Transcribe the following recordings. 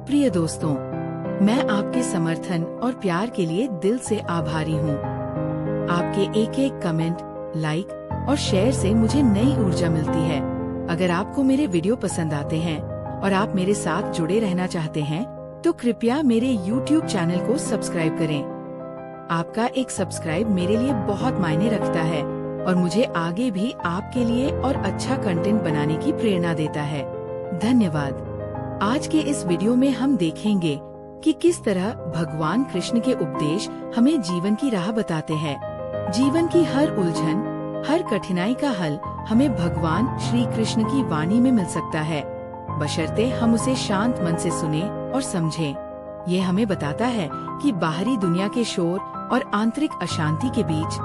प्रिय दोस्तों, मैं आपके समर्थन और प्यार के लिए दिल से आभारी हूँ। आपके एक एक कमेंट, लाइक और शेयर से मुझे नई ऊर्जा मिलती है। अगर आपको मेरे वीडियो पसंद आते हैं और आप मेरे साथ जुड़े रहना चाहते हैं, तो कृपया मेरे YouTube चैनल को सब्सक्राइब करें। आपका एक सब्सक्राइब मेरे लिए बहुत मायने रखता है और मुझे आगे भी आपके लिए और अच्छा कंटेंट बनाने की प्रेरणा देता है। धन्यवाद। आज के इस वीडियो में हम देखेंगे कि किस तरह भगवान कृष्ण के उपदेश हमें जीवन की राह बताते हैं। जीवन की हर उलझन, हर कठिनाई का हल हमें भगवान श्री कृष्ण की वाणी में मिल सकता है, बशर्ते हम उसे शांत मन से सुने और समझें। ये हमें बताता है कि बाहरी दुनिया के शोर और आंतरिक अशांति के बीच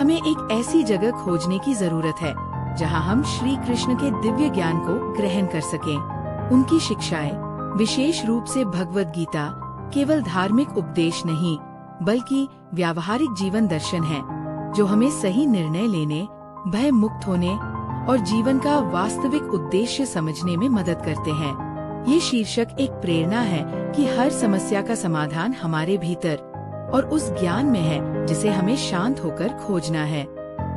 हमें एक ऐसी जगह खोजने की जरूरत है जहां हम श्री कृष्ण के दिव्य ज्ञान को ग्रहण कर सकें। उनकी शिक्षाएं, विशेष रूप से भगवद गीता, केवल धार्मिक उपदेश नहीं बल्कि व्यावहारिक जीवन दर्शन है, जो हमें सही निर्णय लेने, भय मुक्त होने और जीवन का वास्तविक उद्देश्य समझने में मदद करते हैं। ये शीर्षक एक प्रेरणा है कि हर समस्या का समाधान हमारे भीतर और उस ज्ञान में है जिसे हमें शांत होकर खोजना है।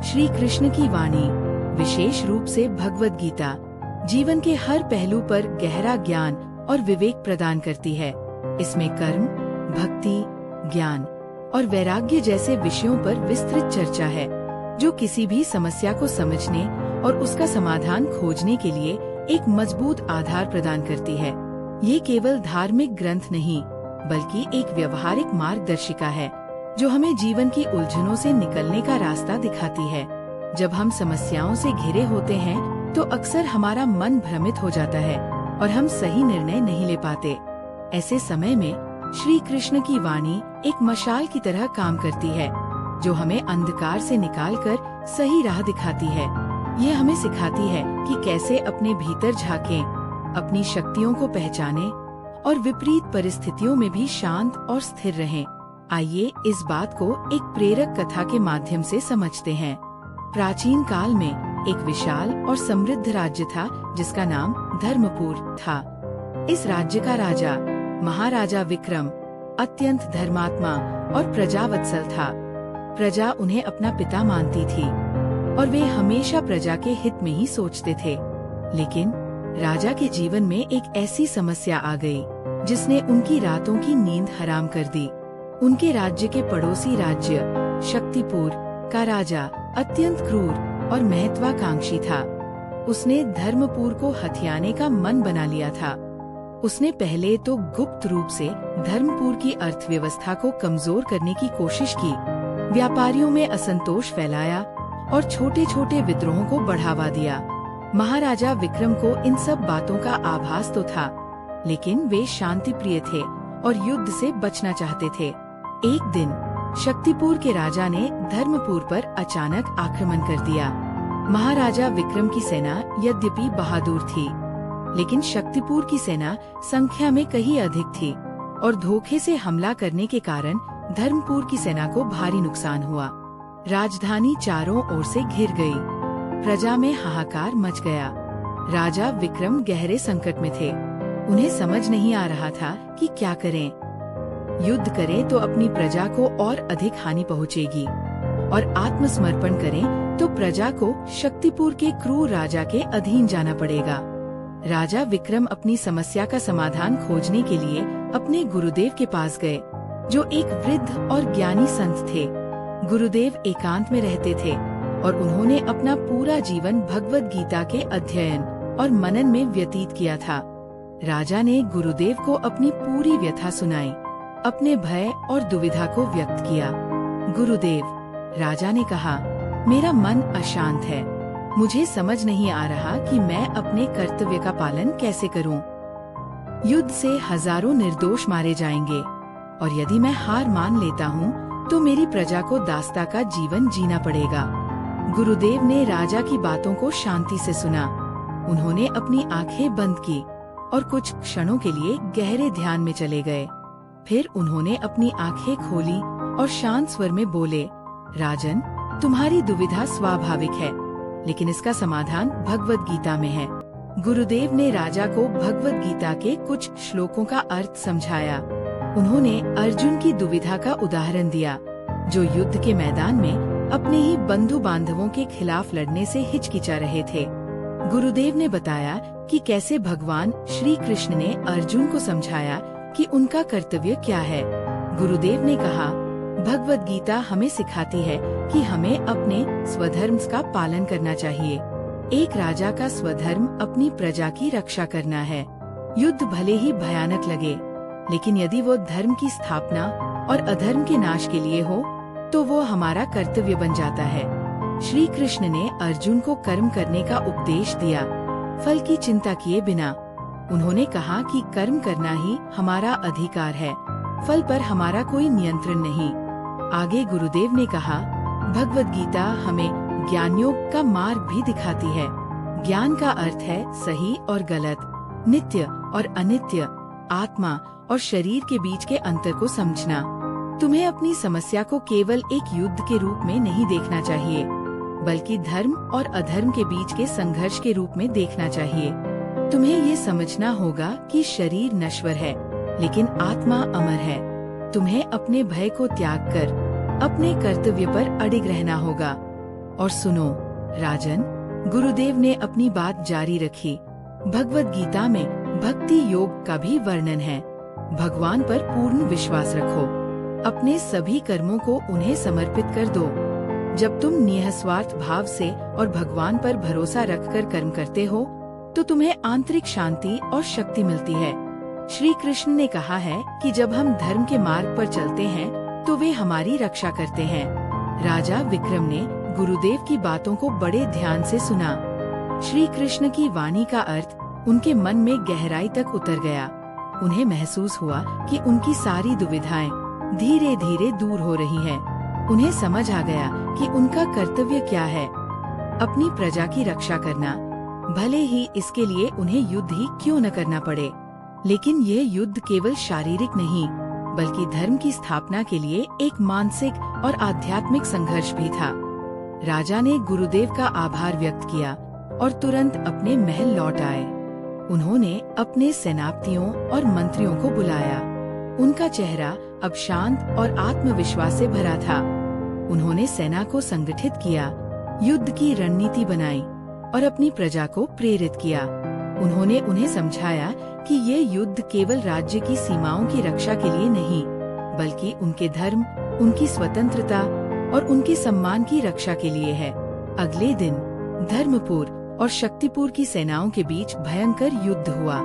श्री कृष्ण की वाणी, विशेष रूप से भगवद गीता, जीवन के हर पहलू पर गहरा ज्ञान और विवेक प्रदान करती है। इसमें कर्म, भक्ति, ज्ञान और वैराग्य जैसे विषयों पर विस्तृत चर्चा है, जो किसी भी समस्या को समझने और उसका समाधान खोजने के लिए एक मजबूत आधार प्रदान करती है। ये केवल धार्मिक ग्रंथ नहीं बल्कि एक व्यवहारिक मार्गदर्शिका है, जो हमें जीवन की उलझनों से निकलने का रास्ता दिखाती है। जब हम समस्याओं से घिरे होते हैं तो अक्सर हमारा मन भ्रमित हो जाता है और हम सही निर्णय नहीं ले पाते। ऐसे समय में श्री कृष्ण की वाणी एक मशाल की तरह काम करती है, जो हमें अंधकार से निकालकर सही राह दिखाती है। ये हमें सिखाती है कि कैसे अपने भीतर झांकें, अपनी शक्तियों को पहचानें और विपरीत परिस्थितियों में भी शांत और स्थिर रहें। आइए इस बात को एक प्रेरक कथा के माध्यम से समझते हैं। प्राचीन काल में एक विशाल और समृद्ध राज्य था जिसका नाम धर्मपुर था। इस राज्य का राजा महाराजा विक्रम अत्यंत धर्मात्मा और प्रजावत्सल था। प्रजा उन्हें अपना पिता मानती थी और वे हमेशा प्रजा के हित में ही सोचते थे। लेकिन राजा के जीवन में एक ऐसी समस्या आ गई जिसने उनकी रातों की नींद हराम कर दी। उनके राज्य के पड़ोसी राज्य शक्तिपुर का राजा अत्यंत क्रूर और महत्वाकांक्षी था। उसने धर्मपुर को हथियाने का मन बना लिया था। उसने पहले तो गुप्त रूप से धर्मपुर की अर्थव्यवस्था को कमजोर करने की कोशिश की, व्यापारियों में असंतोष फैलाया और छोटे छोटे विद्रोहों को बढ़ावा दिया। महाराजा विक्रम को इन सब बातों का आभास तो था, लेकिन वे शांति प्रिय थे और युद्ध से बचना चाहते थे। एक दिन शक्तिपुर के राजा ने धर्मपुर पर अचानक आक्रमण कर दिया। महाराजा विक्रम की सेना यद्यपि बहादुर थी, लेकिन शक्तिपुर की सेना संख्या में कहीं अधिक थी और धोखे से हमला करने के कारण धर्मपुर की सेना को भारी नुकसान हुआ। राजधानी चारों ओर से घिर गई। प्रजा में हाहाकार मच गया। राजा विक्रम गहरे संकट में थे। उन्हें समझ नहीं आ रहा था कि क्या करें। युद्ध करें तो अपनी प्रजा को और अधिक हानि पहुंचेगी और आत्मसमर्पण करें तो प्रजा को शक्तिपुर के क्रूर राजा के अधीन जाना पड़ेगा। राजा विक्रम अपनी समस्या का समाधान खोजने के लिए अपने गुरुदेव के पास गए, जो एक वृद्ध और ज्ञानी संत थे। गुरुदेव एकांत में रहते थे और उन्होंने अपना पूरा जीवन भगवद गीता के अध्ययन और मनन में व्यतीत किया था। राजा ने गुरुदेव को अपनी पूरी व्यथा सुनाई, अपने भय और दुविधा को व्यक्त किया। गुरुदेव, राजा ने कहा, मेरा मन अशांत है। मुझे समझ नहीं आ रहा कि मैं अपने कर्तव्य का पालन कैसे करूं। युद्ध से हजारों निर्दोष मारे जाएंगे और यदि मैं हार मान लेता हूं, तो मेरी प्रजा को दास्ता का जीवन जीना पड़ेगा। गुरुदेव ने राजा की बातों को शांति से सुना। उन्होंने अपनी आंखें बंद की और कुछ क्षणों के लिए गहरे ध्यान में चले गए। फिर उन्होंने अपनी आंखें खोली और शांत स्वर में बोले, राजन, तुम्हारी दुविधा स्वाभाविक है, लेकिन इसका समाधान भगवद गीता में है। गुरुदेव ने राजा को भगवद गीता के कुछ श्लोकों का अर्थ समझाया। उन्होंने अर्जुन की दुविधा का उदाहरण दिया, जो युद्ध के मैदान में अपने ही बंधु बांधवों के खिलाफ लड़ने से हिचकिचा रहे थे। गुरुदेव ने बताया कि कैसे भगवान श्री कृष्ण ने अर्जुन को समझाया कि उनका कर्तव्य क्या है। गुरुदेव ने कहा, भगवद गीता हमें सिखाती है कि हमें अपने स्वधर्म का पालन करना चाहिए। एक राजा का स्वधर्म अपनी प्रजा की रक्षा करना है। युद्ध भले ही भयानक लगे, लेकिन यदि वो धर्म की स्थापना और अधर्म के नाश के लिए हो, तो वो हमारा कर्तव्य बन जाता है। श्री कृष्ण ने अर्जुन को कर्म करने का उपदेश दिया, फल की चिंता किए बिना। उन्होंने कहा कि कर्म करना ही हमारा अधिकार है, फल पर हमारा कोई नियंत्रण नहीं। आगे गुरुदेव ने कहा, भगवद गीता हमें ज्ञान योग का मार्ग भी दिखाती है। ज्ञान का अर्थ है सही और गलत, नित्य और अनित्य, आत्मा और शरीर के बीच के अंतर को समझना। तुम्हें अपनी समस्या को केवल एक युद्ध के रूप में नहीं देखना चाहिए, बल्कि धर्म और अधर्म के बीच के संघर्ष के रूप में देखना चाहिए। तुम्हें ये समझना होगा कि शरीर नश्वर है, लेकिन आत्मा अमर है। तुम्हें अपने भय को त्याग कर अपने कर्तव्य पर अडिग रहना होगा। और सुनो राजन, गुरुदेव ने अपनी बात जारी रखी, भगवद गीता में भक्ति योग का भी वर्णन है। भगवान पर पूर्ण विश्वास रखो, अपने सभी कर्मों को उन्हें समर्पित कर दो। जब तुम निस्वार्थ भाव से और भगवान पर भरोसा रखकर कर्म करते हो, तो तुम्हें आंतरिक शांति और शक्ति मिलती है। श्री कृष्ण ने कहा है कि जब हम धर्म के मार्ग पर चलते हैं, तो वे हमारी रक्षा करते हैं। राजा विक्रम ने गुरुदेव की बातों को बड़े ध्यान से सुना। श्री कृष्ण की वाणी का अर्थ उनके मन में गहराई तक उतर गया। उन्हें महसूस हुआ कि उनकी सारी दुविधाएं धीरे धीरे दूर हो रही हैं। उन्हें समझ आ गया कि उनका कर्तव्य क्या है, अपनी प्रजा की रक्षा करना, भले ही इसके लिए उन्हें युद्ध ही क्यों न करना पड़े। लेकिन ये युद्ध केवल शारीरिक नहीं, बल्कि धर्म की स्थापना के लिए एक मानसिक और आध्यात्मिक संघर्ष भी था। राजा ने गुरुदेव का आभार व्यक्त किया और तुरंत अपने महल लौट आए। उन्होंने अपने सेनापतियों और मंत्रियों को बुलाया। उनका चेहरा अब शांत और आत्मविश्वास से भरा था। उन्होंने सेना को संगठित किया, युद्ध की रणनीति बनाई और अपनी प्रजा को प्रेरित किया। उन्होंने उन्हें समझाया कि ये युद्ध केवल राज्य की सीमाओं की रक्षा के लिए नहीं, बल्कि उनके धर्म, उनकी स्वतंत्रता और उनके सम्मान की रक्षा के लिए है। अगले दिन धर्मपुर और शक्तिपुर की सेनाओं के बीच भयंकर युद्ध हुआ।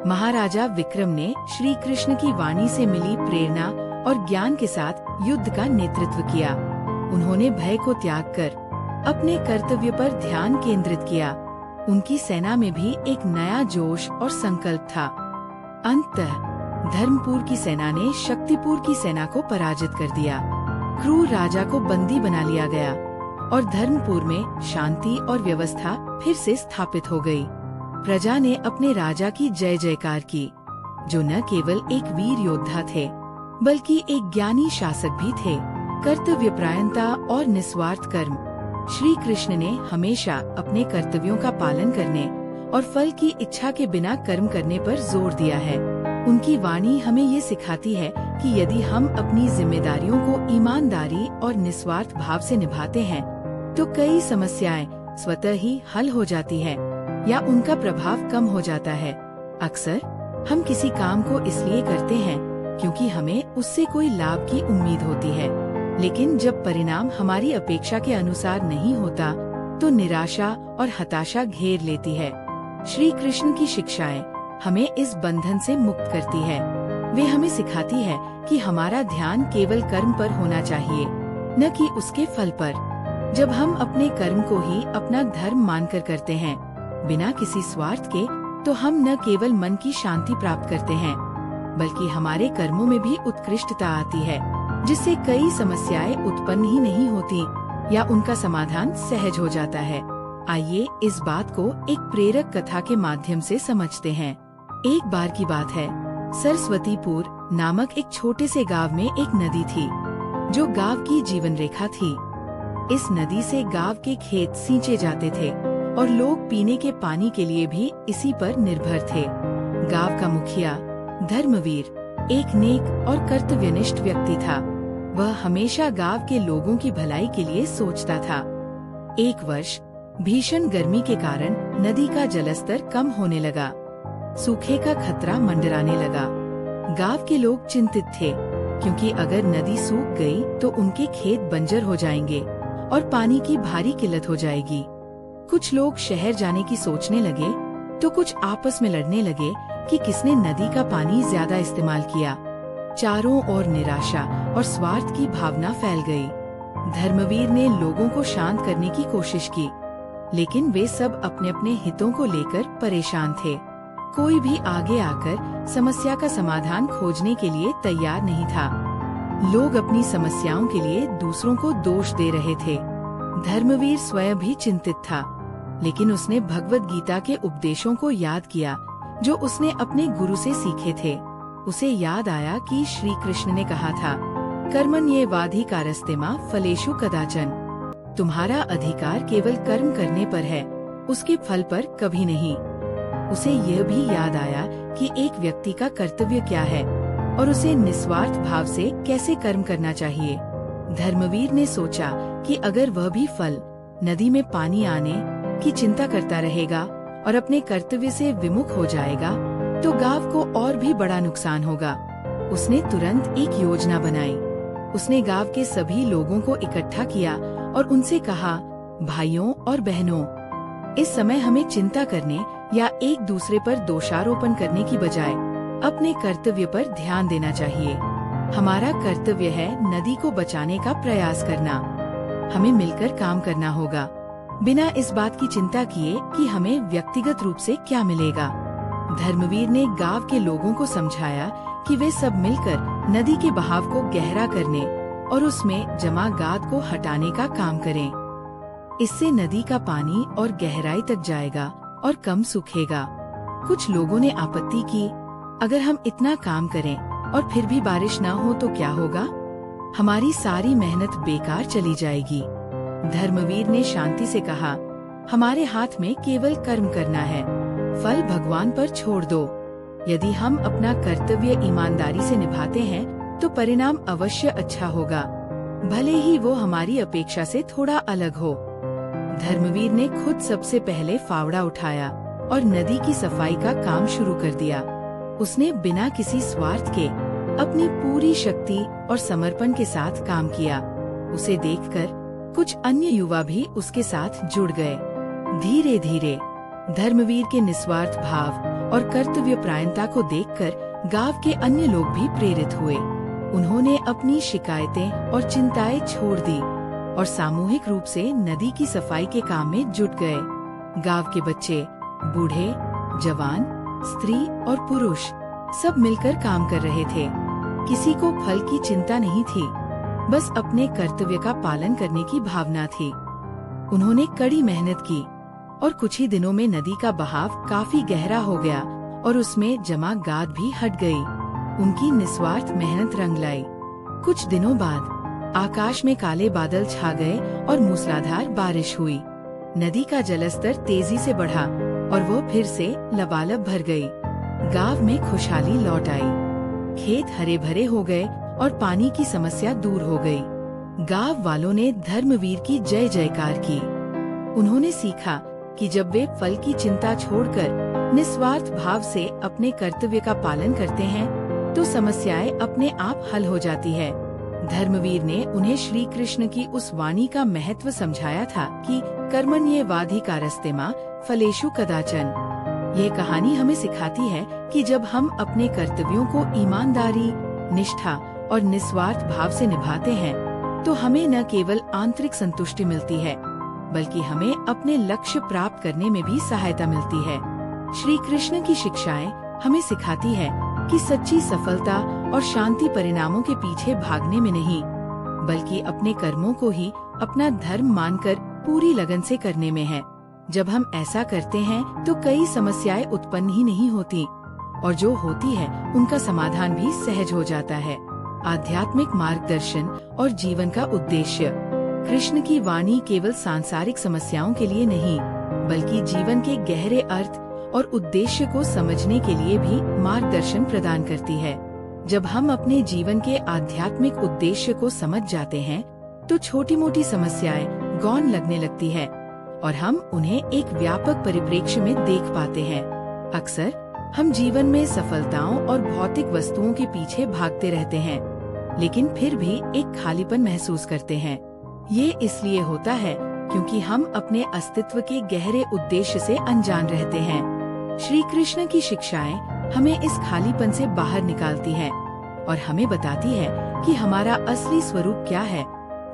महाराजा विक्रम ने श्री कृष्ण की वाणी से मिली प्रेरणा और ज्ञान के साथ युद्ध का नेतृत्व किया। उन्होंने भय को त्याग कर अपने कर्तव्य पर ध्यान केंद्रित किया। उनकी सेना में भी एक नया जोश और संकल्प था। अंततः धर्मपुर की सेना ने शक्तिपुर की सेना को पराजित कर दिया। क्रूर राजा को बंदी बना लिया गया और धर्मपुर में शांति और व्यवस्था फिर से स्थापित हो गई। प्रजा ने अपने राजा की जय जयकार की, जो न केवल एक वीर योद्धा थे, बल्कि एक ज्ञानी शासक भी थे। कर्तव्यपरायणता और निस्वार्थ कर्म। श्री कृष्ण ने हमेशा अपने कर्तव्यों का पालन करने और फल की इच्छा के बिना कर्म करने पर जोर दिया है। उनकी वाणी हमें ये सिखाती है कि यदि हम अपनी जिम्मेदारियों को ईमानदारी और निस्वार्थ भाव से निभाते हैं, तो कई समस्याएं स्वतः ही हल हो जाती है या उनका प्रभाव कम हो जाता है। अक्सर हम किसी काम को इसलिए करते हैं क्योंकि हमें उससे कोई लाभ की उम्मीद होती है, लेकिन जब परिणाम हमारी अपेक्षा के अनुसार नहीं होता, तो निराशा और हताशा घेर लेती है। श्री कृष्ण की शिक्षाएं हमें इस बंधन से मुक्त करती है। वे हमें सिखाती है कि हमारा ध्यान केवल कर्म पर होना चाहिए, न कि उसके फल पर। जब हम अपने कर्म को ही अपना धर्म मानकर करते हैं, बिना किसी स्वार्थ के, तो हम न केवल मन की शांति प्राप्त करते हैं, बल्कि हमारे कर्मों में भी उत्कृष्टता आती है, जिससे कई समस्याएं उत्पन्न ही नहीं होती या उनका समाधान सहज हो जाता है। आइए इस बात को एक प्रेरक कथा के माध्यम से समझते हैं। एक बार की बात है, सरस्वतीपुर नामक एक छोटे से गांव में एक नदी थी, जो गांव की जीवन रेखा थी। इस नदी से गांव के खेत सींचे जाते थे और लोग पीने के पानी के लिए भी इसी पर निर्भर थे। गांव का मुखिया धर्मवीर एक नेक और कर्तव्यनिष्ठ व्यक्ति था। वह हमेशा गांव के लोगों की भलाई के लिए सोचता था। एक वर्ष भीषण गर्मी के कारण नदी का जलस्तर कम होने लगा। सूखे का खतरा मंडराने लगा। गांव के लोग चिंतित थे, क्योंकि अगर नदी सूख गई तो उनके खेत बंजर हो जाएंगे और पानी की भारी किल्लत हो जाएगी। कुछ लोग शहर जाने की सोचने लगे तो कुछ आपस में लड़ने लगे कि किसने नदी का पानी ज्यादा इस्तेमाल किया। चारों ओर निराशा और स्वार्थ की भावना फैल गई। धर्मवीर ने लोगों को शांत करने की कोशिश की, लेकिन वे सब अपने अपने हितों को लेकर परेशान थे। कोई भी आगे आकर समस्या का समाधान खोजने के लिए तैयार नहीं था। लोग अपनी समस्याओं के लिए दूसरों को दोष दे रहे थे। धर्मवीर स्वयं भी चिंतित था, लेकिन उसने भगवत गीता के उपदेशों को याद किया जो उसने अपने गुरु से सीखे थे। उसे याद आया कि श्री कृष्ण ने कहा था, कर्मण्येवाधिकारस्ते फलेषु कदाचन। तुम्हारा अधिकार केवल कर्म करने पर है, उसके फल पर कभी नहीं। उसे यह भी याद आया कि एक व्यक्ति का कर्तव्य क्या है और उसे निस्वार्थ भाव से कैसे कर्म करना चाहिए। धर्मवीर ने सोचा कि अगर वह भी फल, नदी में पानी आने की चिंता करता रहेगा और अपने कर्तव्य से विमुख हो जाएगा तो गांव को और भी बड़ा नुकसान होगा। उसने तुरंत एक योजना बनाई। उसने गांव के सभी लोगों को इकट्ठा किया और उनसे कहा, भाइयों और बहनों, इस समय हमें चिंता करने या एक दूसरे पर दोषारोपण करने की बजाय अपने कर्तव्य पर ध्यान देना चाहिए। हमारा कर्तव्य है नदी को बचाने का प्रयास करना। हमें मिलकर काम करना होगा, बिना इस बात की चिंता किए कि हमें व्यक्तिगत रूप से क्या मिलेगा। धर्मवीर ने गांव के लोगों को समझाया कि वे सब मिलकर नदी के बहाव को गहरा करने और उसमें जमा गाद को हटाने का काम करें। इससे नदी का पानी और गहराई तक जाएगा और कम सूखेगा। कुछ लोगों ने आपत्ति की, अगर हम इतना काम करें और फिर भी बारिश न हो तो क्या होगा? हमारी सारी मेहनत बेकार चली जाएगी। धर्मवीर ने शांति से कहा, हमारे हाथ में केवल कर्म करना है, फल भगवान पर छोड़ दो। यदि हम अपना कर्तव्य ईमानदारी से निभाते हैं तो परिणाम अवश्य अच्छा होगा, भले ही वो हमारी अपेक्षा से थोड़ा अलग हो। धर्मवीर ने खुद सबसे पहले फावड़ा उठाया और नदी की सफाई का काम शुरू कर दिया। उसने बिना किसी स्वार्थ के अपनी पूरी शक्ति और समर्पण के साथ काम किया। उसे देखकर कुछ अन्य युवा भी उसके साथ जुड़ गए। धीरे धीरे धर्मवीर के निस्वार्थ भाव और कर्तव्यपरायणता को देखकर गांव के अन्य लोग भी प्रेरित हुए। उन्होंने अपनी शिकायतें और चिंताएं छोड़ दी और सामूहिक रूप से नदी की सफाई के काम में जुट गए। गांव के बच्चे, बूढ़े, जवान, स्त्री और पुरुष सब मिलकर काम कर रहे थे। किसी को फल की चिंता नहीं थी, बस अपने कर्तव्य का पालन करने की भावना थी। उन्होंने कड़ी मेहनत की और कुछ ही दिनों में नदी का बहाव काफी गहरा हो गया और उसमें जमा गाद भी हट गई। उनकी निस्वार्थ मेहनत रंग लाई। कुछ दिनों बाद आकाश में काले बादल छा गए और मूसलाधार बारिश हुई। नदी का जलस्तर तेजी से बढ़ा और वो फिर से लबालब भर गई। गांव में खुशहाली लौट आई। खेत हरे भरे हो गए और पानी की समस्या दूर हो गई। गांव वालों ने धर्मवीर की जय जयकार की। उन्होंने सीखा कि जब वे फल की चिंता छोड़कर निस्वार्थ भाव से अपने कर्तव्य का पालन करते हैं तो समस्याएं अपने आप हल हो जाती है। धर्मवीर ने उन्हें श्री कृष्ण की उस वाणी का महत्व समझाया था कि कर्मण्येवाधिकारस्ते फलेषु कदाचन। ये कहानी हमें सिखाती है कि जब हम अपने कर्तव्यों को ईमानदारी, निष्ठा और निस्वार्थ भाव से निभाते हैं तो हमें न केवल आंतरिक संतुष्टि मिलती है, बल्कि हमें अपने लक्ष्य प्राप्त करने में भी सहायता मिलती है। श्री कृष्ण की शिक्षाएं हमें सिखाती है कि सच्ची सफलता और शांति परिणामों के पीछे भागने में नहीं, बल्कि अपने कर्मों को ही अपना धर्म मानकर पूरी लगन से करने में है। जब हम ऐसा करते हैं तो कई समस्याएं उत्पन्न ही नहीं होती और जो होती है उनका समाधान भी सहज हो जाता है। आध्यात्मिक मार्गदर्शन और जीवन का उद्देश्य। कृष्ण की वाणी केवल सांसारिक समस्याओं के लिए नहीं, बल्कि जीवन के गहरे अर्थ और उद्देश्य को समझने के लिए भी मार्गदर्शन प्रदान करती है। जब हम अपने जीवन के आध्यात्मिक उद्देश्य को समझ जाते हैं तो छोटी मोटी समस्याएं गौण लगने लगती है और हम उन्हें एक व्यापक परिप्रेक्ष्य में देख पाते हैं। अक्सर हम जीवन में सफलताओं और भौतिक वस्तुओं के पीछे भागते रहते हैं, लेकिन फिर भी एक खालीपन महसूस करते हैं। ये इसलिए होता है क्योंकि हम अपने अस्तित्व के गहरे उद्देश्य से अनजान रहते हैं। श्री कृष्ण की शिक्षाएं हमें इस खालीपन से बाहर निकालती हैं और हमें बताती है कि हमारा असली स्वरूप क्या है,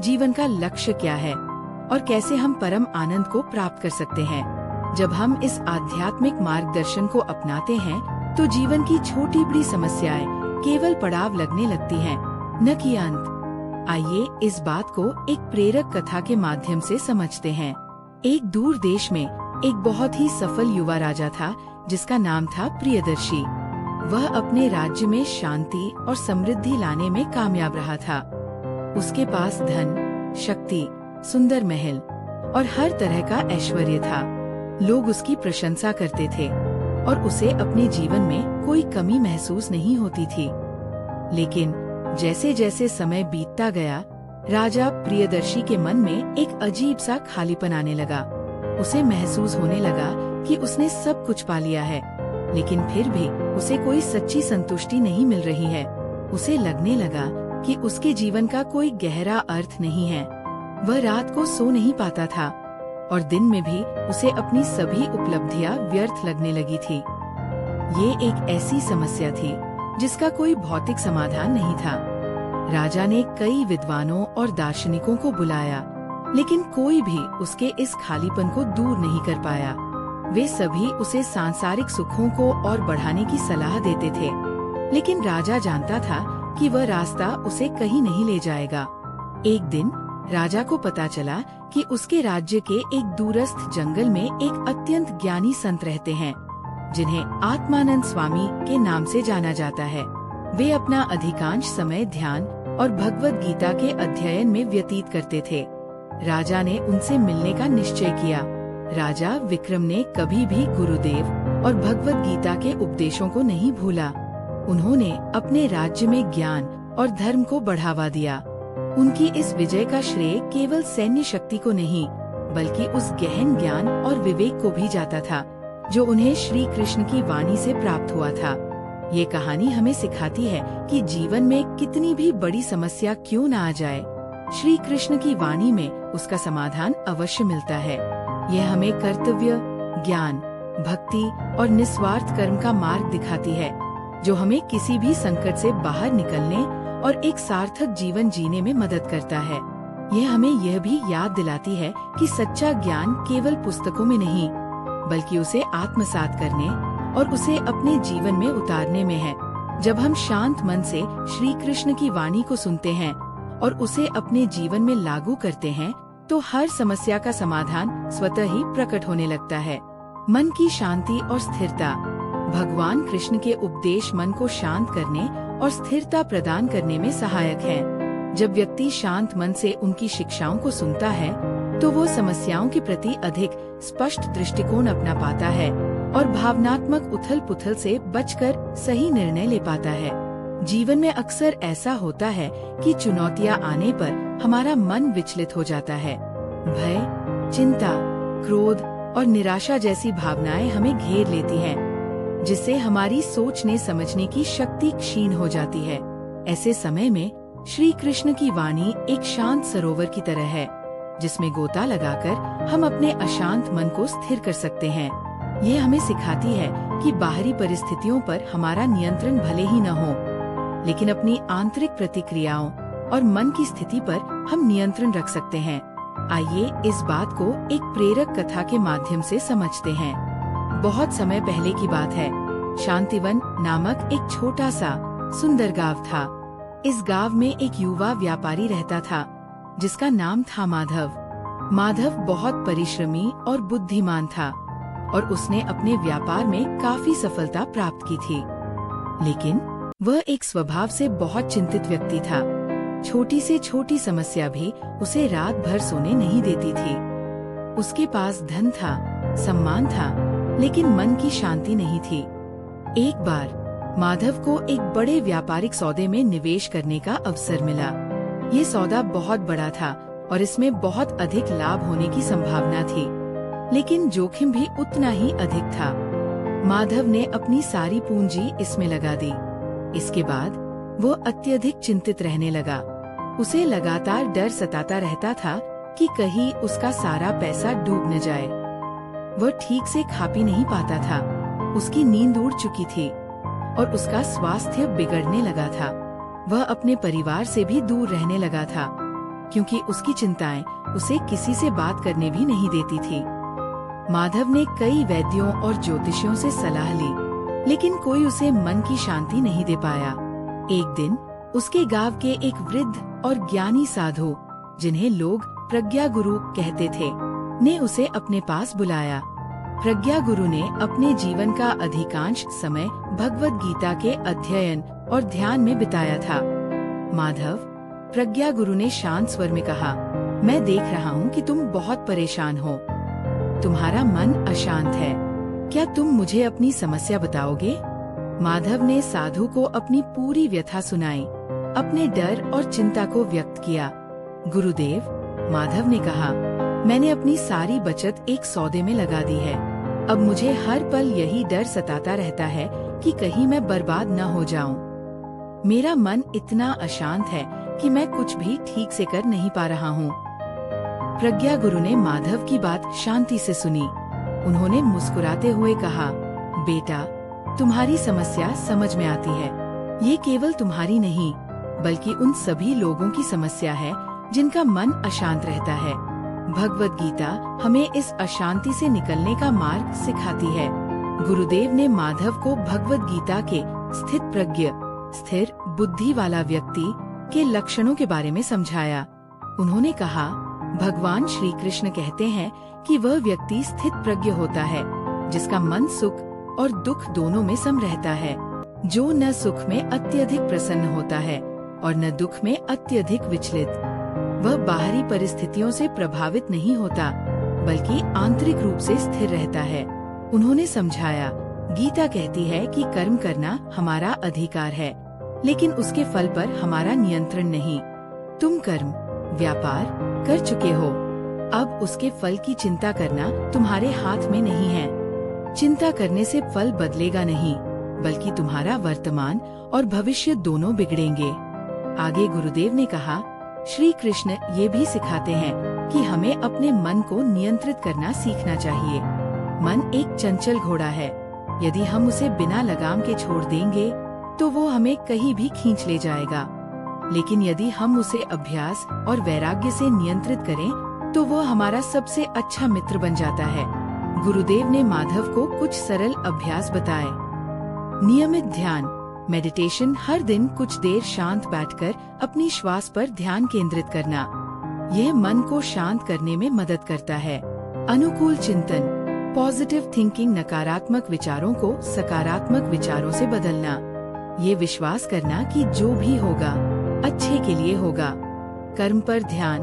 जीवन का लक्ष्य क्या है और कैसे हम परम आनंद को प्राप्त कर सकते हैं। जब हम इस आध्यात्मिक मार्गदर्शन को अपनाते हैं तो जीवन की छोटी बड़ी समस्याएं केवल पड़ाव लगने लगती हैं, न कि अंत। आइए इस बात को एक प्रेरक कथा के माध्यम से समझते हैं। एक दूर देश में एक बहुत ही सफल युवा राजा था जिसका नाम था प्रियदर्शी। वह अपने राज्य में शांति और समृद्धि लाने में कामयाब रहा था। उसके पास धन, शक्ति, सुंदर महल और हर तरह का ऐश्वर्य था। लोग उसकी प्रशंसा करते थे और उसे अपने जीवन में कोई कमी महसूस नहीं होती थी। लेकिन जैसे जैसे समय बीतता गया, राजा प्रियदर्शी के मन में एक अजीब सा खालीपन आने लगा। उसे महसूस होने लगा कि उसने सब कुछ पा लिया है, लेकिन फिर भी उसे कोई सच्ची संतुष्टि नहीं मिल रही है। उसे लगने लगा कि उसके जीवन का कोई गहरा अर्थ नहीं है। वह रात को सो नहीं पाता था और दिन में भी उसे अपनी सभी उपलब्धियां व्यर्थ लगने लगी थी। ये एक ऐसी समस्या थी जिसका कोई भौतिक समाधान नहीं था। राजा ने कई विद्वानों और दार्शनिकों को बुलाया, लेकिन कोई भी उसके इस खालीपन को दूर नहीं कर पाया। वे सभी उसे सांसारिक सुखों को और बढ़ाने की सलाह देते थे, लेकिन राजा जानता था कि वह रास्ता उसे कहीं नहीं ले जाएगा। एक दिन राजा को पता चला कि उसके राज्य के एक दूरस्थ जंगल में एक अत्यंत ज्ञानी संत रहते हैं, जिन्हें आत्मानंद स्वामी के नाम से जाना जाता है। वे अपना अधिकांश समय ध्यान और भगवद गीता के अध्ययन में व्यतीत करते थे। राजा ने उनसे मिलने का निश्चय किया। राजा विक्रम ने कभी भी गुरुदेव और भगवद गीता के उपदेशों को नहीं भूला। उन्होंने अपने राज्य में ज्ञान और धर्म को बढ़ावा दिया। उनकी इस विजय का श्रेय केवल सैन्य शक्ति को नहीं, बल्कि उस गहन ज्ञान और विवेक को भी जाता था जो उन्हें श्री कृष्ण की वाणी से प्राप्त हुआ था। ये कहानी हमें सिखाती है कि जीवन में कितनी भी बड़ी समस्या क्यों न आ जाए, श्री कृष्ण की वाणी में उसका समाधान अवश्य मिलता है। यह हमें कर्तव्य, ज्ञान, भक्ति और निस्वार्थ कर्म का मार्ग दिखाती है, जो हमें किसी भी संकट से बाहर निकलने और एक सार्थक जीवन जीने में मदद करता है। यह हमें यह भी याद दिलाती है कि सच्चा ज्ञान केवल पुस्तकों में नहीं, बल्कि उसे आत्मसात करने और उसे अपने जीवन में उतारने में है। जब हम शांत मन से श्री कृष्ण की वाणी को सुनते हैं और उसे अपने जीवन में लागू करते हैं, तो हर समस्या का समाधान स्वतः ही प्रकट होने लगता है। मन की शांति और स्थिरता। भगवान कृष्ण के उपदेश मन को शांत करने और स्थिरता प्रदान करने में सहायक हैं। जब व्यक्ति शांत मन से उनकी शिक्षाओं को सुनता है, तो वो समस्याओं के प्रति अधिक स्पष्ट दृष्टिकोण अपना पाता है और भावनात्मक उथल-पुथल से बचकर सही निर्णय ले पाता है। जीवन में अक्सर ऐसा होता है कि चुनौतियां आने पर हमारा मन विचलित हो जाता है। भय, चिंता, क्रोध और निराशा जैसी भावनाएं हमें घेर लेती हैं, जिससे हमारी सोचने समझने की शक्ति क्षीण हो जाती है। ऐसे समय में श्री कृष्ण की वाणी एक शांत सरोवर की तरह है, जिसमें गोता लगाकर हम अपने अशांत मन को स्थिर कर सकते हैं। ये हमें सिखाती है कि बाहरी परिस्थितियों पर हमारा नियंत्रण भले ही न हो, लेकिन अपनी आंतरिक प्रतिक्रियाओं और मन की स्थिति पर हम नियंत्रण रख सकते हैं। आइए इस बात को एक प्रेरक कथा के माध्यम से समझते हैं। बहुत समय पहले की बात है। शांतिवन नामक एक छोटा सा सुंदर गांव था। इस गांव में एक युवा व्यापारी रहता था, जिसका नाम था माधव। माधव बहुत परिश्रमी और बुद्धिमान था और उसने अपने व्यापार में काफी सफलता प्राप्त की थी। लेकिन वह एक स्वभाव से बहुत चिंतित व्यक्ति था। छोटी से छोटी समस्या भी उसे रात भर सोने नहीं देती थी। उसके पास धन था, सम्मान था, लेकिन मन की शांति नहीं थी। एक बार माधव को एक बड़े व्यापारिक सौदे में निवेश करने का अवसर मिला। ये सौदा बहुत बड़ा था और इसमें बहुत अधिक लाभ होने की संभावना थी, लेकिन जोखिम भी उतना ही अधिक था। माधव ने अपनी सारी पूंजी इसमें लगा दी। इसके बाद वो अत्यधिक चिंतित रहने लगा। उसे लगातार डर सताता रहता था कि कहीं उसका सारा पैसा डूब न जाए। वह ठीक से खा पी नहीं पाता था, उसकी नींद उड़ चुकी थी और उसका स्वास्थ्य बिगड़ने लगा था। वह अपने परिवार से भी दूर रहने लगा था, क्योंकि उसकी चिंताएं उसे किसी से बात करने भी नहीं देती थी। माधव ने कई वैद्यों और ज्योतिषियों से सलाह ली, लेकिन कोई उसे मन की शांति नहीं दे पाया। एक दिन उसके गांव के एक वृद्ध और ज्ञानी साधु, जिन्हें लोग प्रज्ञा गुरु कहते थे, ने उसे अपने पास बुलाया। प्रज्ञा गुरु ने अपने जीवन का अधिकांश समय भगवद गीता के अध्ययन और ध्यान में बिताया था। माधव, प्रज्ञा गुरु ने शांत स्वर में कहा, मैं देख रहा हूँ कि तुम बहुत परेशान हो। तुम्हारा मन अशांत है। क्या तुम मुझे अपनी समस्या बताओगे? माधव ने साधु को अपनी पूरी व्यथा सुनाई, अपने डर और चिंता को व्यक्त किया। गुरुदेव, माधव ने कहा, मैंने अपनी सारी बचत एक सौदे में लगा दी है। अब मुझे हर पल यही डर सताता रहता है कि कहीं मैं बर्बाद न हो जाऊं। मेरा मन इतना अशांत है कि मैं कुछ भी ठीक से कर नहीं पा रहा हूँ। प्रज्ञा गुरु ने माधव की बात शांति से सुनी। उन्होंने मुस्कुराते हुए कहा, बेटा, तुम्हारी समस्या समझ में आती है। ये केवल तुम्हारी नहीं, बल्कि उन सभी लोगों की समस्या है जिनका मन अशांत रहता है। भगवद गीता हमें इस अशांति से निकलने का मार्ग सिखाती है। गुरुदेव ने माधव को भगवद गीता के स्थित प्रज्ञ, स्थिर बुद्धि वाला व्यक्ति के लक्षणों के बारे में समझाया। उन्होंने कहा, भगवान श्री कृष्ण कहते हैं कि वह व्यक्ति स्थित प्रज्ञ होता है जिसका मन सुख और दुख दोनों में सम रहता है, जो न सुख में अत्यधिक प्रसन्न होता है और न दुख में अत्यधिक विचलित। वह बाहरी परिस्थितियों से प्रभावित नहीं होता, बल्कि आंतरिक रूप से स्थिर रहता है। उन्होंने समझाया, गीता कहती है कि कर्म करना हमारा अधिकार है, लेकिन उसके फल पर हमारा नियंत्रण नहीं। तुम कर्म, व्यापार कर चुके हो, अब उसके फल की चिंता करना तुम्हारे हाथ में नहीं है। चिंता करने से फल बदलेगा नहीं, बल्कि तुम्हारा वर्तमान और भविष्य दोनों बिगड़ेंगे। आगे गुरुदेव ने कहा, श्री कृष्ण ये भी सिखाते हैं कि हमें अपने मन को नियंत्रित करना सीखना चाहिए। मन एक चंचल घोड़ा है, यदि हम उसे बिना लगाम के छोड़ देंगे तो वो हमें कहीं भी खींच ले जाएगा, लेकिन यदि हम उसे अभ्यास और वैराग्य से नियंत्रित करें तो वो हमारा सबसे अच्छा मित्र बन जाता है। गुरुदेव ने माधव को कुछ सरल अभ्यास बताए। नियमित ध्यान, मेडिटेशन, हर दिन कुछ देर शांत बैठकर अपनी श्वास पर ध्यान केंद्रित करना, यह मन को शांत करने में मदद करता है। अनुकूल चिंतन, पॉजिटिव थिंकिंग, नकारात्मक विचारों को सकारात्मक विचारों से बदलना, ये विश्वास करना कि जो भी होगा अच्छे के लिए होगा। कर्म पर ध्यान,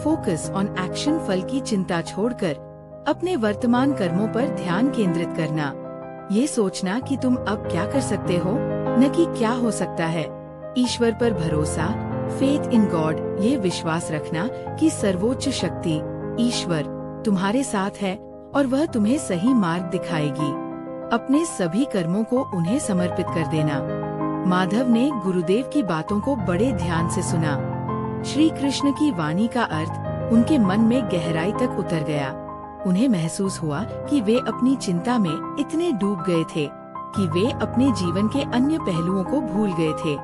फोकस ऑन एक्शन, फल की चिंता छोड़कर अपने वर्तमान कर्मों पर ध्यान केंद्रित करना, ये सोचना कि तुम अब क्या कर सकते हो, न कि क्या हो सकता है। ईश्वर पर भरोसा, फेथ इन गॉड, ये विश्वास रखना कि सर्वोच्च शक्ति ईश्वर तुम्हारे साथ है और वह तुम्हें सही मार्ग दिखाएगी। अपने सभी कर्मों को उन्हें समर्पित कर देना। माधव ने गुरुदेव की बातों को बड़े ध्यान से सुना। श्री कृष्ण की वाणी का अर्थ उनके मन में गहराई तक उतर गया। उन्हें महसूस हुआ कि वे अपनी चिंता में इतने डूब गए थे कि वे अपने जीवन के अन्य पहलुओं को भूल गए थे।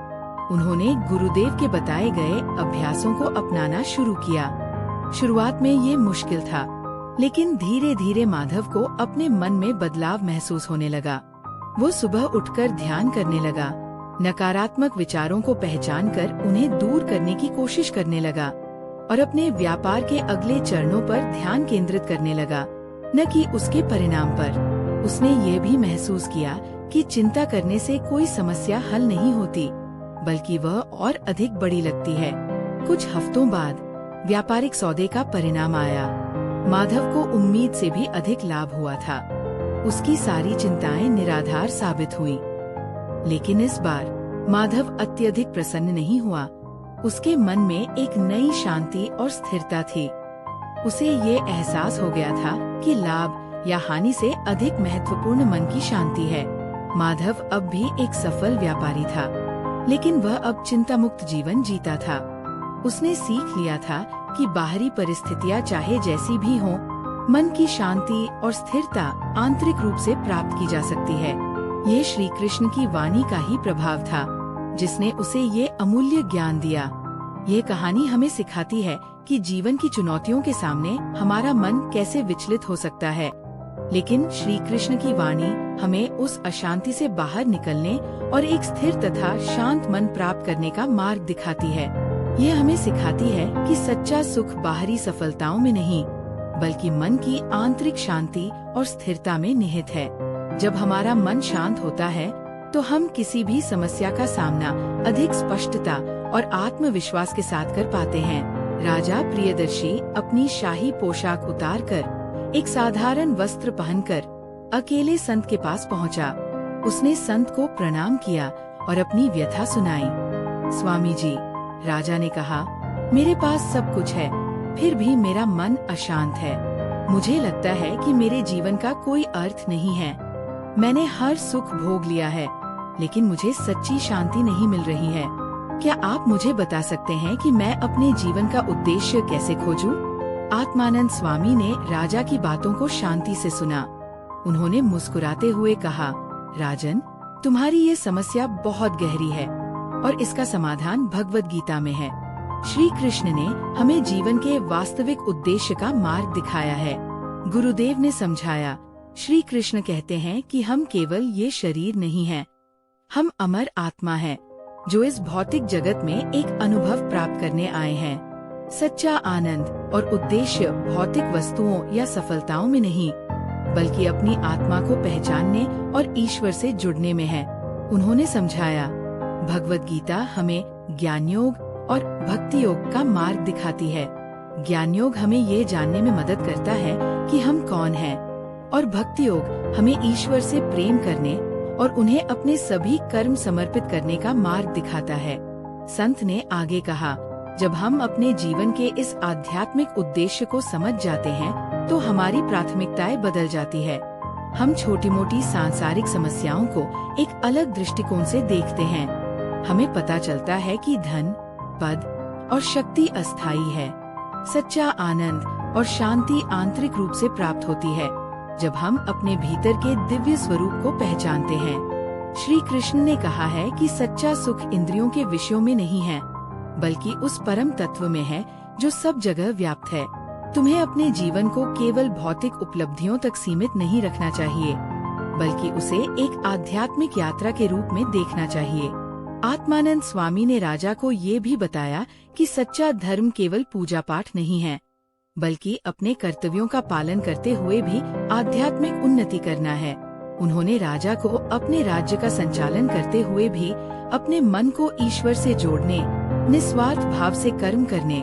उन्होंने गुरुदेव के बताए गए अभ्यासों को अपनाना शुरू किया। शुरुआत में ये मुश्किल था, लेकिन धीरे धीरे माधव को अपने मन में बदलाव महसूस होने लगा। वो सुबह उठकर ध्यान करने लगा, नकारात्मक विचारों को पहचानकर उन्हें दूर करने की कोशिश करने लगा और अपने व्यापार के अगले चरणों पर ध्यान केंद्रित करने लगा, न कि उसके परिणाम पर। उसने ये भी महसूस किया कि चिंता करने से कोई समस्या हल नहीं होती, बल्कि वह और अधिक बड़ी लगती है। कुछ हफ्तों बाद व्यापारिक सौदे का परिणाम आया। माधव को उम्मीद से भी अधिक लाभ हुआ था। उसकी सारी चिंताएं निराधार साबित हुई। लेकिन इस बार माधव अत्यधिक प्रसन्न नहीं हुआ। उसके मन में एक नई शांति और स्थिरता थी। उसे ये एहसास हो गया था कि लाभ या हानि से अधिक महत्वपूर्ण मन की शांति है। माधव अब भी एक सफल व्यापारी था, लेकिन वह अब चिंता मुक्त जीवन जीता था। उसने सीख लिया था कि बाहरी परिस्थितियां चाहे जैसी भी हों, मन की शांति और स्थिरता आंतरिक रूप से प्राप्त की जा सकती है। ये श्री कृष्ण की वाणी का ही प्रभाव था जिसने उसे ये अमूल्य ज्ञान दिया। ये कहानी हमें सिखाती है कि जीवन की चुनौतियों के सामने हमारा मन कैसे विचलित हो सकता है, लेकिन श्री कृष्ण की वाणी हमें उस अशांति से बाहर निकलने और एक स्थिर तथा शांत मन प्राप्त करने का मार्ग दिखाती है। ये हमें सिखाती है कि सच्चा सुख बाहरी सफलताओं में नहीं, बल्कि मन की आंतरिक शांति और स्थिरता में निहित है। जब हमारा मन शांत होता है तो हम किसी भी समस्या का सामना अधिक स्पष्टता और आत्मविश्वास के साथ कर पाते हैं। राजा प्रियदर्शी अपनी शाही पोशाक उतारकर एक साधारण वस्त्र पहनकर अकेले संत के पास पहुंचा। उसने संत को प्रणाम किया और अपनी व्यथा सुनाई। स्वामी जी, राजा ने कहा, मेरे पास सब कुछ है, फिर भी मेरा मन अशांत है। मुझे लगता है कि मेरे जीवन का कोई अर्थ नहीं है। मैंने हर सुख भोग लिया है, लेकिन मुझे सच्ची शांति नहीं मिल रही है। क्या आप मुझे बता सकते हैं कि मैं अपने जीवन का उद्देश्य कैसे खोजूं? आत्मानंद स्वामी ने राजा की बातों को शांति से सुना। उन्होंने मुस्कुराते हुए कहा, राजन, तुम्हारी ये समस्या बहुत गहरी है और इसका समाधान भगवद गीता में है। श्री कृष्ण ने हमें जीवन के वास्तविक उद्देश्य का मार्ग दिखाया है। गुरुदेव ने समझाया, श्री कृष्ण कहते हैं कि हम केवल ये शरीर नहीं हैं, हम अमर आत्मा हैं, जो इस भौतिक जगत में एक अनुभव प्राप्त करने आए हैं। सच्चा आनंद और उद्देश्य भौतिक वस्तुओं या सफलताओं में नहीं, बल्कि अपनी आत्मा को पहचानने और ईश्वर से जुड़ने में है। उन्होंने समझाया, भगवद गीता हमें ज्ञान योग और भक्ति योग का मार्ग दिखाती है। ज्ञान योग हमें ये जानने में मदद करता है कि हम कौन हैं, और भक्ति योग हमें ईश्वर से प्रेम करने और उन्हें अपने सभी कर्म समर्पित करने का मार्ग दिखाता है। संत ने आगे कहा, जब हम अपने जीवन के इस आध्यात्मिक उद्देश्य को समझ जाते हैं तो हमारी प्राथमिकताएं बदल जाती है। हम छोटी मोटी सांसारिक समस्याओं को एक अलग दृष्टिकोण से देखते हैं। हमें पता चलता है कि धन, पद और शक्ति अस्थायी है। सच्चा आनंद और शांति आंतरिक रूप से प्राप्त होती है जब हम अपने भीतर के दिव्य स्वरूप को पहचानते हैं। श्री कृष्ण ने कहा है कि सच्चा सुख इंद्रियों के विषयों में नहीं है, बल्कि उस परम तत्व में है जो सब जगह व्याप्त है। तुम्हें अपने जीवन को केवल भौतिक उपलब्धियों तक सीमित नहीं रखना चाहिए, बल्कि उसे एक आध्यात्मिक यात्रा के रूप में देखना चाहिए। आत्मानंद स्वामी ने राजा को ये भी बताया कि सच्चा धर्म केवल पूजा पाठ नहीं है, बल्कि अपने कर्तव्यों का पालन करते हुए भी आध्यात्मिक उन्नति करना है। उन्होंने राजा को अपने राज्य का संचालन करते हुए भी अपने मन को ईश्वर से जोड़ने, निस्वार्थ भाव से कर्म करने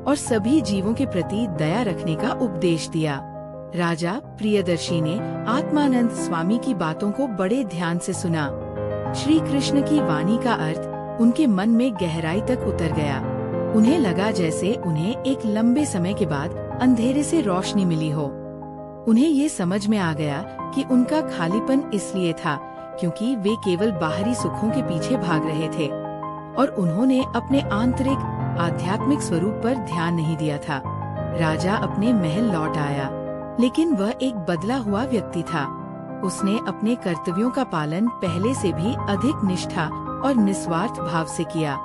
और सभी जीवों के प्रति दया रखने का उपदेश दिया। राजा प्रियदर्शी ने आत्मानंद स्वामी की बातों को बड़े ध्यान से सुना। श्री कृष्ण की वाणी का अर्थ उनके मन में गहराई तक उतर गया। उन्हें लगा जैसे उन्हें एक लंबे समय के बाद अंधेरे से रोशनी मिली हो। उन्हें ये समझ में आ गया कि उनका खालीपन इसलिए था क्योंकि वे केवल बाहरी सुखों के पीछे भाग रहे थे और उन्होंने अपने आंतरिक आध्यात्मिक स्वरूप पर ध्यान नहीं दिया था। राजा अपने महल लौट आया, लेकिन वह एक बदला हुआ व्यक्ति था। उसने अपने कर्तव्यों का पालन पहले से भी अधिक निष्ठा और निस्वार्थ भाव से किया।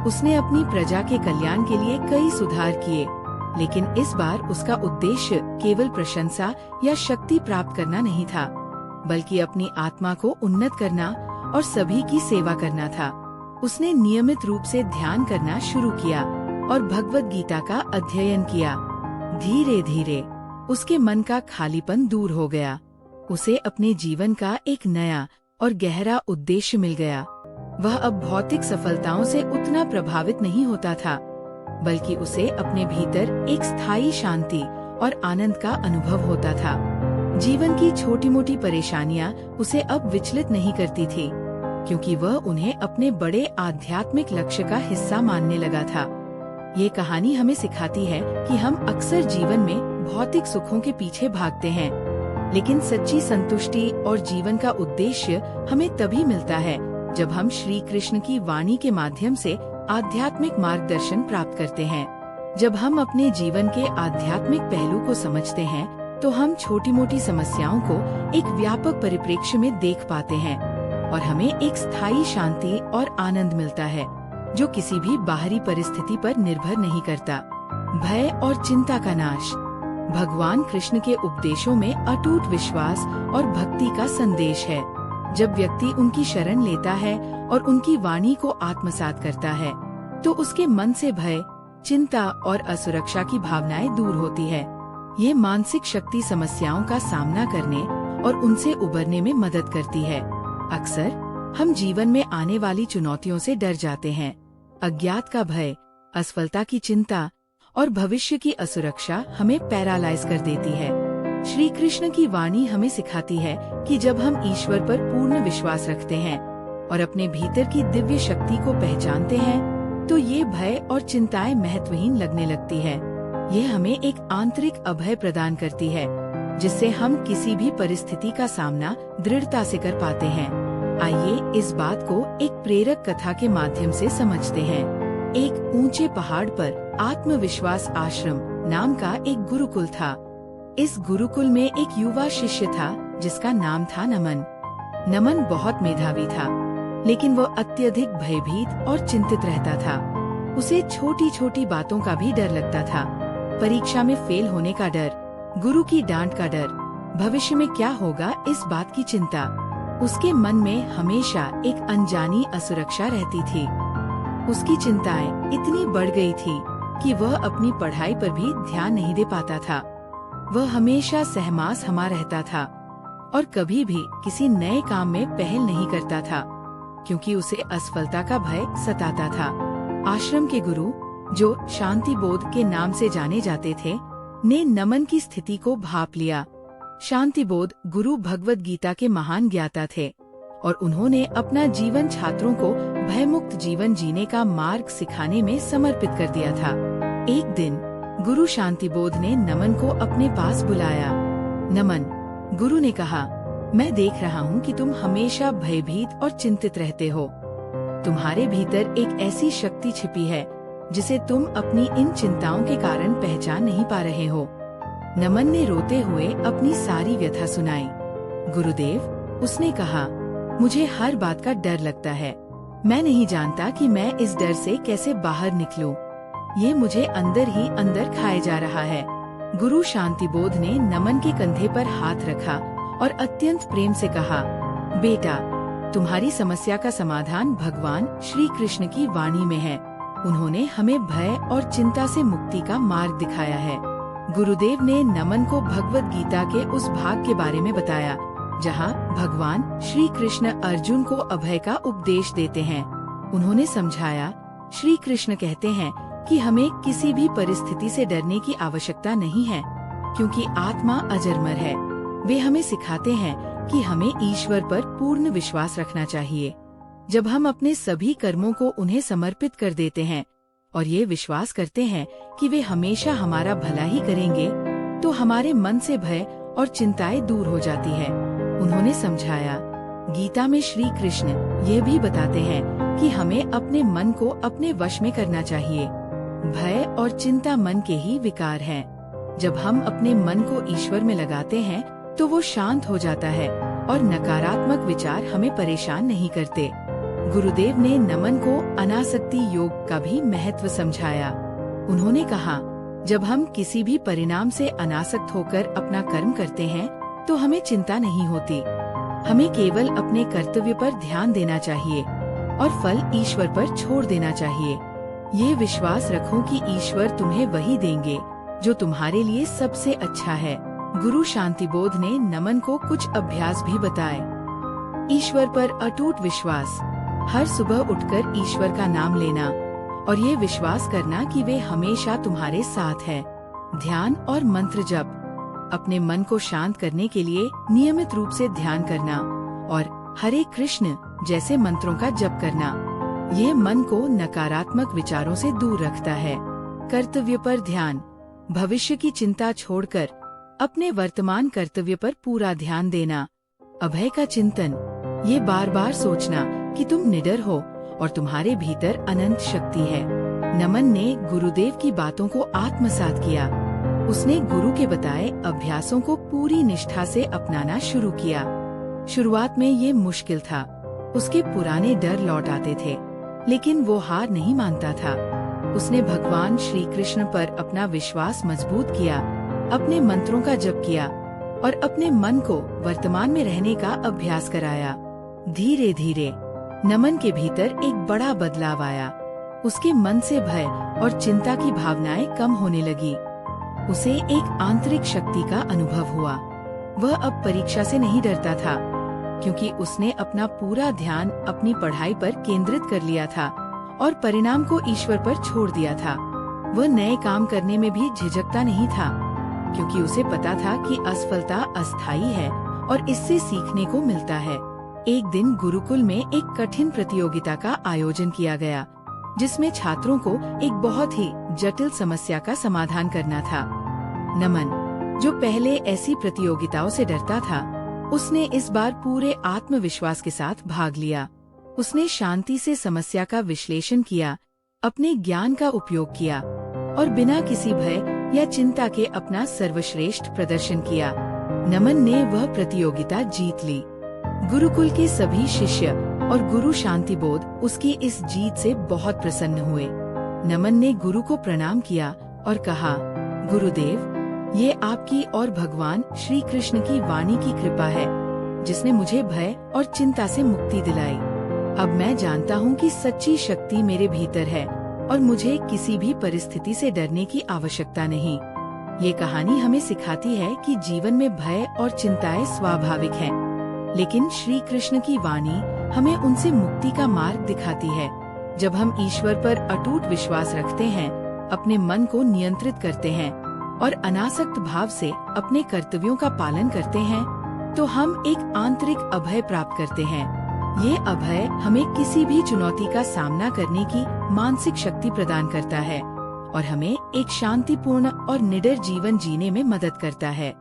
उसने अपनी प्रजा के कल्याण के लिए कई सुधार किए, लेकिन इस बार उसका उद्देश्य केवल प्रशंसा या शक्ति प्राप्त करना नहीं था, बल्कि अपनी आत्मा को उन्नत करना और सभी की सेवा करना था। उसने नियमित रूप से ध्यान करना शुरू किया और भगवद गीता का अध्ययन किया। धीरे धीरे उसके मन का खालीपन दूर हो गया। उसे अपने जीवन का एक नया और गहरा उद्देश्य मिल गया। वह अब भौतिक सफलताओं से उतना प्रभावित नहीं होता था, बल्कि उसे अपने भीतर एक स्थायी शांति और आनंद का अनुभव होता था। जीवन की छोटी मोटी परेशानियां उसे अब विचलित नहीं करती थी, क्योंकि वह उन्हें अपने बड़े आध्यात्मिक लक्ष्य का हिस्सा मानने लगा था। ये कहानी हमें सिखाती है कि हम अक्सर जीवन में भौतिक सुखों के पीछे भागते हैं, लेकिन सच्ची संतुष्टि और जीवन का उद्देश्य हमें तभी मिलता है जब हम श्री कृष्ण की वाणी के माध्यम से आध्यात्मिक मार्गदर्शन प्राप्त करते हैं। जब हम अपने जीवन के आध्यात्मिक पहलू को समझते हैं, तो हम छोटी मोटी समस्याओं को एक व्यापक परिप्रेक्ष्य में देख पाते हैं और हमें एक स्थायी शांति और आनंद मिलता है, जो किसी भी बाहरी परिस्थिति पर निर्भर नहीं करता। भय और चिंता का नाश। भगवान कृष्ण के उपदेशों में अटूट विश्वास और भक्ति का संदेश है। जब व्यक्ति उनकी शरण लेता है और उनकी वाणी को आत्मसात करता है, तो उसके मन से भय, चिंता और असुरक्षा की भावनाएं दूर होती है। ये मानसिक शक्ति समस्याओं का सामना करने और उनसे उबरने में मदद करती है। अक्सर हम जीवन में आने वाली चुनौतियों से डर जाते हैं। अज्ञात का भय, असफलता की चिंता और भविष्य की असुरक्षा हमें पैरालाइज कर देती है। श्री कृष्ण की वाणी हमें सिखाती है कि जब हम ईश्वर पर पूर्ण विश्वास रखते हैं और अपने भीतर की दिव्य शक्ति को पहचानते हैं, तो ये भय और चिंताएं महत्वहीन लगने लगती है। ये हमें एक आंतरिक अभय प्रदान करती है, जिससे हम किसी भी परिस्थिति का सामना दृढ़ता से कर पाते हैं। आइए इस बात को एक प्रेरक कथा के माध्यम से समझते हैं। एक ऊंचे पहाड़ पर आत्मविश्वास आश्रम नाम का एक गुरुकुल था। इस गुरुकुल में एक युवा शिष्य था जिसका नाम था नमन। नमन बहुत मेधावी था, लेकिन वह अत्यधिक भयभीत और चिंतित रहता था। उसे छोटी छोटी बातों का भी डर लगता था। परीक्षा में फेल होने का डर, गुरु की डांट का डर, भविष्य में क्या होगा इस बात की चिंता। उसके मन में हमेशा एक अनजानी असुरक्षा रहती थी। उसकी चिंताएं इतनी बढ़ गई थी कि वह अपनी पढ़ाई पर भी ध्यान नहीं दे पाता था। वह हमेशा सहमास हमा रहता था और कभी भी किसी नए काम में पहल नहीं करता था, क्योंकि उसे असफलता का भय सताता था। आश्रम के गुरु, जो शांति बोध के नाम से जाने जाते थे, ने नमन की स्थिति को भांप लिया। शांति बोध गुरु भगवद गीता के महान ज्ञाता थे और उन्होंने अपना जीवन छात्रों को भयमुक्त जीवन जीने का मार्ग सिखाने में समर्पित कर दिया था। एक दिन गुरु शांति बोध ने नमन को अपने पास बुलाया। नमन, गुरु ने कहा, मैं देख रहा हूँ कि तुम हमेशा भयभीत और चिंतित रहते हो। तुम्हारे भीतर एक ऐसी शक्ति छिपी है जिसे तुम अपनी इन चिंताओं के कारण पहचान नहीं पा रहे हो। नमन ने रोते हुए अपनी सारी व्यथा सुनाई। गुरुदेव, उसने कहा, मुझे हर बात का डर लगता है। मैं नहीं जानता कि मैं इस डर से कैसे बाहर निकलूं। ये मुझे अंदर ही अंदर खाए जा रहा है। गुरु शांति बोध ने नमन के कंधे पर हाथ रखा और अत्यंत प्रेम से कहा, बेटा, तुम्हारी समस्या का समाधान भगवान श्री कृष्ण की वाणी में है। उन्होंने हमें भय और चिंता से मुक्ति का मार्ग दिखाया है। गुरुदेव ने नमन को भगवद गीता के उस भाग के बारे में बताया जहाँ भगवान श्री कृष्ण अर्जुन को अभय का उपदेश देते हैं। उन्होंने समझाया, श्री कृष्ण कहते हैं कि हमें किसी भी परिस्थिति से डरने की आवश्यकता नहीं है, क्योंकि आत्मा अजरमर है। वे हमें सिखाते हैं कि हमें ईश्वर पर पूर्ण विश्वास रखना चाहिए। जब हम अपने सभी कर्मों को उन्हें समर्पित कर देते हैं और ये विश्वास करते हैं कि वे हमेशा हमारा भला ही करेंगे, तो हमारे मन से भय और चिंताएं दूर हो जाती है। उन्होंने समझाया, गीता में श्री कृष्ण ये भी बताते हैं कि हमें अपने मन को अपने वश में करना चाहिए। भय और चिंता मन के ही विकार हैं। जब हम अपने मन को ईश्वर में लगाते हैं, तो वो शांत हो जाता है और नकारात्मक विचार हमें परेशान नहीं करते। गुरुदेव ने नमन को अनासक्ति योग का भी महत्व समझाया। उन्होंने कहा, जब हम किसी भी परिणाम से अनासक्त होकर अपना कर्म करते हैं, तो हमें चिंता नहीं होती। हमें केवल अपने कर्तव्य पर ध्यान देना चाहिए और फल ईश्वर पर छोड़ देना चाहिए। ये विश्वास रखो कि ईश्वर तुम्हें वही देंगे जो तुम्हारे लिए सबसे अच्छा है। गुरु शांति बोध ने नमन को कुछ अभ्यास भी बताए। ईश्वर पर अटूट विश्वास। हर सुबह उठकर ईश्वर का नाम लेना और ये विश्वास करना कि वे हमेशा तुम्हारे साथ है। ध्यान और मंत्र जप। अपने मन को शांत करने के लिए नियमित रूप से ध्यान करना और हरे कृष्ण जैसे मंत्रों का जप करना, ये मन को नकारात्मक विचारों से दूर रखता है। कर्तव्य पर ध्यान। भविष्य की चिंता छोड़कर अपने वर्तमान कर्तव्य पर पूरा ध्यान देना। अभय का चिंतन। ये बार बार सोचना कि तुम निडर हो और तुम्हारे भीतर अनंत शक्ति है। नमन ने गुरुदेव की बातों को आत्मसात किया। उसने गुरु के बताए अभ्यासों को पूरी निष्ठा से अपनाना शुरू किया। शुरुआत में ये मुश्किल था। उसके पुराने डर लौट आते थे, लेकिन वो हार नहीं मानता था। उसने भगवान श्री कृष्ण पर अपना विश्वास मजबूत किया, अपने मंत्रों का जप किया और अपने मन को वर्तमान में रहने का अभ्यास कराया। धीरे धीरे नमन के भीतर एक बड़ा बदलाव आया। उसके मन से भय और चिंता की भावनाएं कम होने लगी। उसे एक आंतरिक शक्ति का अनुभव हुआ। वह अब परीक्षा से नहीं डरता था, क्योंकि उसने अपना पूरा ध्यान अपनी पढ़ाई पर केंद्रित कर लिया था और परिणाम को ईश्वर पर छोड़ दिया था। वह नए काम करने में भी झिझकता नहीं था, क्योंकि उसे पता था कि असफलता अस्थायी है और इससे सीखने को मिलता है। एक दिन गुरुकुल में एक कठिन प्रतियोगिता का आयोजन किया गया, जिसमें छात्रों को एक बहुत ही जटिल समस्या का समाधान करना था। नमन, जो पहले ऐसी प्रतियोगिताओं से डरता था, उसने इस बार पूरे आत्मविश्वास के साथ भाग लिया। उसने शांति से समस्या का विश्लेषण किया, अपने ज्ञान का उपयोग किया और बिना किसी भय या चिंता के अपना सर्वश्रेष्ठ प्रदर्शन किया। नमन ने वह प्रतियोगिता जीत ली। गुरुकुल के सभी शिष्य और गुरु शांतिबोध उसकी इस जीत से बहुत प्रसन्न हुए। नमन ने गुरु को प्रणाम किया और कहा, गुरुदेव, ये आपकी और भगवान श्री कृष्ण की वाणी की कृपा है, जिसने मुझे भय और चिंता से मुक्ति दिलाई। अब मैं जानता हूँ कि सच्ची शक्ति मेरे भीतर है और मुझे किसी भी परिस्थिति से डरने की आवश्यकता नहीं। ये कहानी हमें सिखाती है कि जीवन में भय और चिंताएं स्वाभाविक हैं, लेकिन श्री कृष्ण की वाणी हमें उनसे मुक्ति का मार्ग दिखाती है। जब हम ईश्वर पर अटूट विश्वास रखते हैं, अपने मन को नियंत्रित करते हैं और अनासक्त भाव से अपने कर्तव्यों का पालन करते हैं, तो हम एक आंतरिक अभय प्राप्त करते हैं। ये अभय हमें किसी भी चुनौती का सामना करने की मानसिक शक्ति प्रदान करता है और हमें एक शांतिपूर्ण और निडर जीवन जीने में मदद करता है।